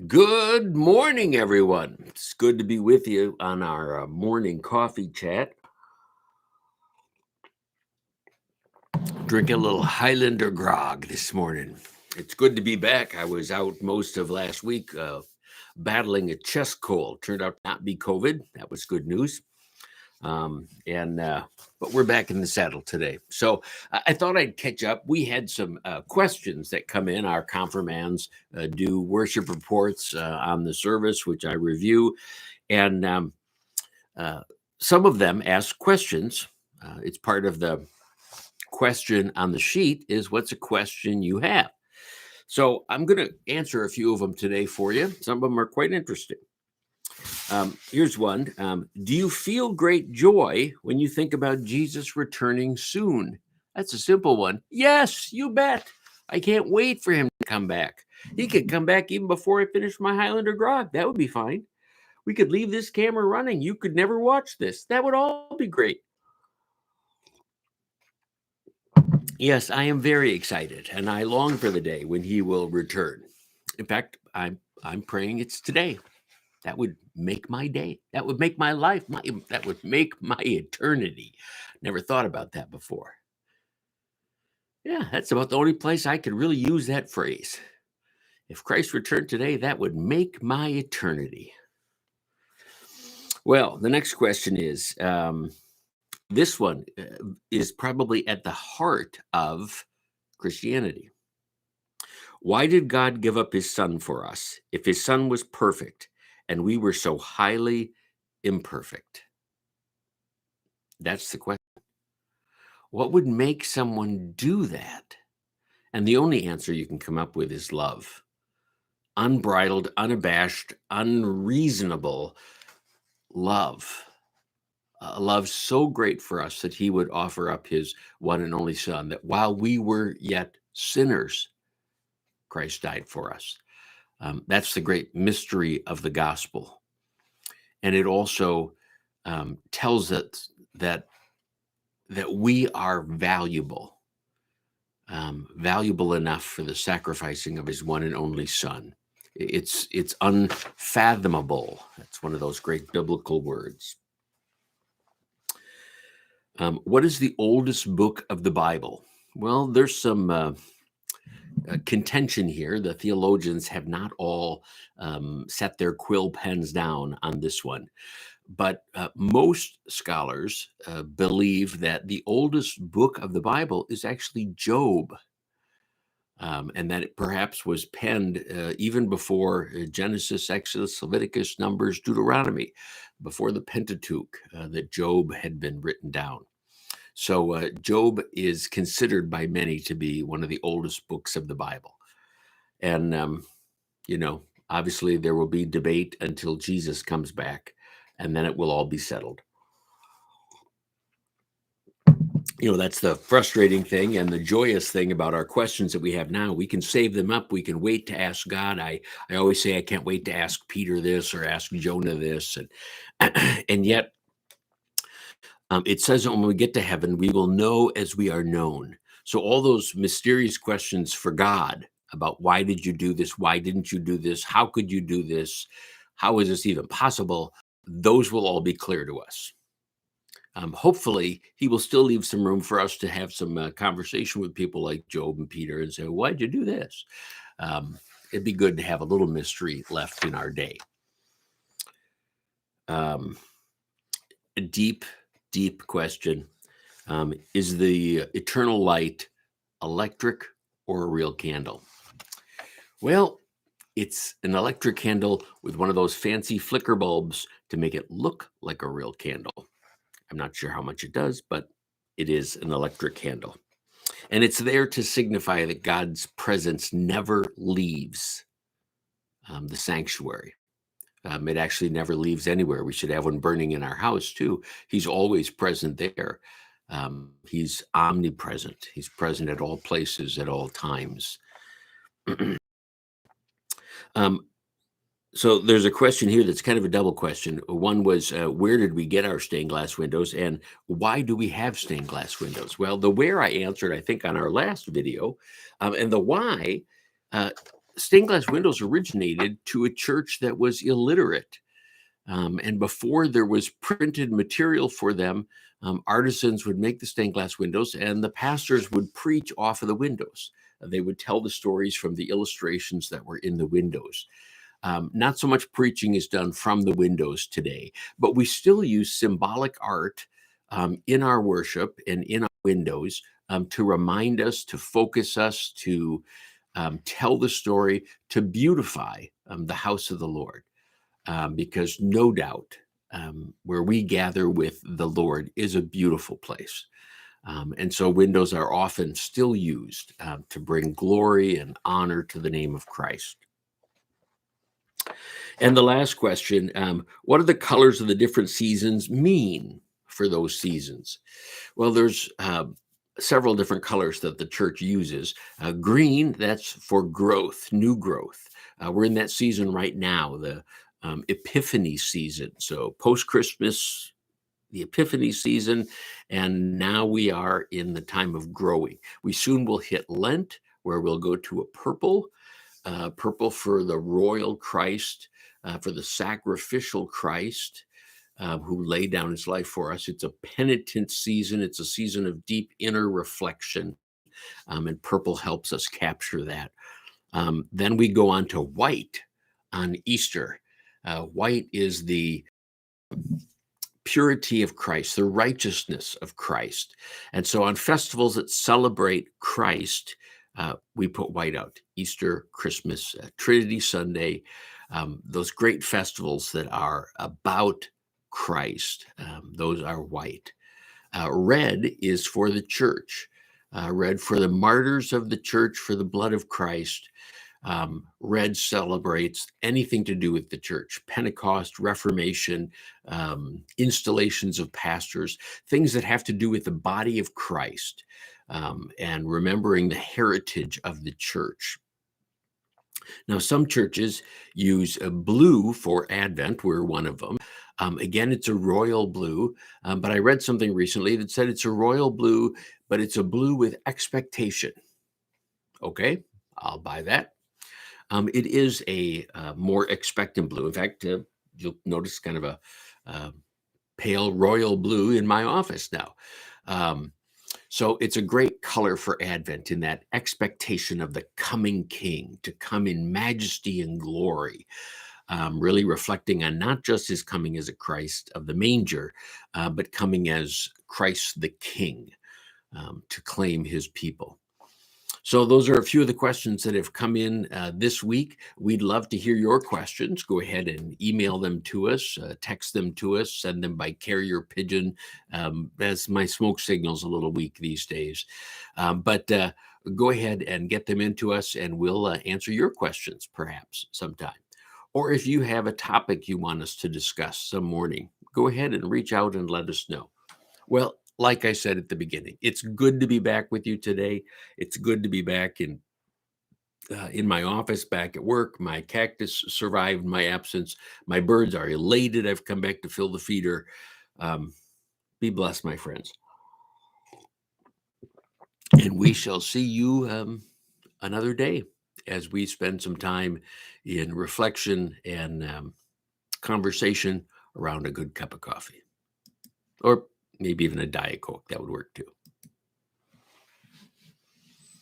Good morning, everyone. It's good to be with you on our morning coffee chat. Drinking a little Highlander grog this morning. It's good to be back. I was out most of last week battling a chest cold. Turned out not be COVID. That was good news. But we're back in the saddle today. So I thought I'd catch up. We had some questions that come in. Our confirmands do worship reports on the service, which I review. And some of them ask questions. It's part of the question on the sheet is what's a question you have? So I'm going to answer a few of them today for you. Some of them are quite interesting. Here's one. Do you feel great joy when you think about Jesus returning soon? That's a simple one. Yes, you bet. I can't wait for him to come back. He could come back even before I finish my Highlander grog. That would be fine. We could leave this camera running. You could never watch this. That would all be great. Yes, I am very excited, and I long for the day when he will return. In fact, I'm praying it's today. That would make my day. That would make my life. That would make my eternity. Never thought about that before. Yeah, that's about the only place I could really use that phrase. If Christ returned today, that would make my eternity. Well, the next question is this one is probably at the heart of Christianity. Why did God give up his son for us if his son was perfect and we were so highly imperfect? That's the question. What would make someone do that? And the only answer you can come up with is love. Unbridled, unabashed, unreasonable love. A love so great for us that he would offer up his one and only son, that while we were yet sinners, Christ died for us. That's the great mystery of the gospel. And it also tells us that we are valuable, valuable enough for the sacrificing of his one and only son. It's unfathomable. That's one of those great biblical words. What is the oldest book of the Bible? Well, there's some contention here. The theologians have not all set their quill pens down on this one. But most scholars believe that the oldest book of the Bible is actually Job. And that it perhaps was penned even before Genesis, Exodus, Leviticus, Numbers, Deuteronomy, before the Pentateuch, that Job had been written down. So Job is considered by many to be one of the oldest books of the Bible. And, obviously there will be debate until Jesus comes back, and then it will all be settled. That's the frustrating thing and the joyous thing about our questions that we have now. We can save them up. We can wait to ask God. I always say I can't wait to ask Peter this or ask Jonah this. And yet it says that when we get to heaven, we will know as we are known. So all those mysterious questions for God about why did you do this? Why didn't you do this? How could you do this? How is this even possible? Those will all be clear to us. Hopefully, he will still leave some room for us to have some conversation with people like Job and Peter and say, why'd you do this? It'd be good to have a little mystery left in our day. A deep question. Is the eternal light electric or a real candle? Well, it's an electric candle with one of those fancy flicker bulbs to make it look like a real candle. I'm not sure how much it does, but it is an electric candle. And it's there to signify that God's presence never leaves the sanctuary. It actually never leaves anywhere. We should have one burning in our house too. He's always present there. He's omnipresent. He's present at all places at all times. So there's a question here that's kind of a double question. One was, where did we get our stained glass windows, and why do we have stained glass windows? Well, the where I answered, I think, on our last video, and the why stained glass windows originated to a church that was illiterate. And before there was printed material for them, artisans would make the stained glass windows and the pastors would preach off of the windows. They would tell the stories from the illustrations that were in the windows. Not so much preaching is done from the windows today, but we still use symbolic art in our worship and in our windows to remind us, to focus us, to tell the story, to beautify the house of the Lord. Because no doubt where we gather with the Lord is a beautiful place. And so windows are often still used to bring glory and honor to the name of Christ. And the last question, what do the colors of the different seasons mean for those seasons? Well, there's several different colors that the church uses. Green, that's for growth, new growth. We're in that season right now, the Epiphany season. So post-Christmas, the Epiphany season, and now we are in the time of growing. We soon will hit Lent, where we'll go to a purple, purple for the royal Christ, for the sacrificial Christ, who laid down his life for us. It's a penitent season. It's a season of deep inner reflection, and purple helps us capture that. Then we go on to white on Easter. White is the purity of Christ, the righteousness of Christ. And so on festivals that celebrate Christ, we put white out. Easter, Christmas, Trinity Sunday, those great festivals that are about Christ, those are white. Red is for the church, red for the martyrs of the church, for the blood of Christ. Red celebrates anything to do with the church, Pentecost, Reformation, installations of pastors, things that have to do with the body of Christ, and remembering the heritage of the church. Now, some churches use a blue for Advent. We're one of them. Again, it's a royal blue, but I read something recently that said it's a royal blue, but it's a blue with expectation. Okay, I'll buy that. It is a more expectant blue. In fact, you'll notice kind of a pale royal blue in my office now. So it's a great color for Advent, in that expectation of the coming King to come in majesty and glory, really reflecting on not just his coming as a Christ of the manger, but coming as Christ the King, to claim his people. So those are a few of the questions that have come in this week. We'd love to hear your questions. Go ahead and email them to us, text them to us, send them by carrier pigeon, as my smoke signal's a little weak these days. But go ahead and get them into us, and we'll answer your questions perhaps sometime. Or if you have a topic you want us to discuss some morning, go ahead and reach out and let us know. Well, like I said at the beginning, it's good to be back with you today. It's good to be back in my office, back at work. My cactus survived my absence. My birds are elated I've come back to fill the feeder. Be blessed, my friends. And we shall see you another day as we spend some time in reflection and conversation around a good cup of coffee. Or maybe even a Diet Coke. That would work too.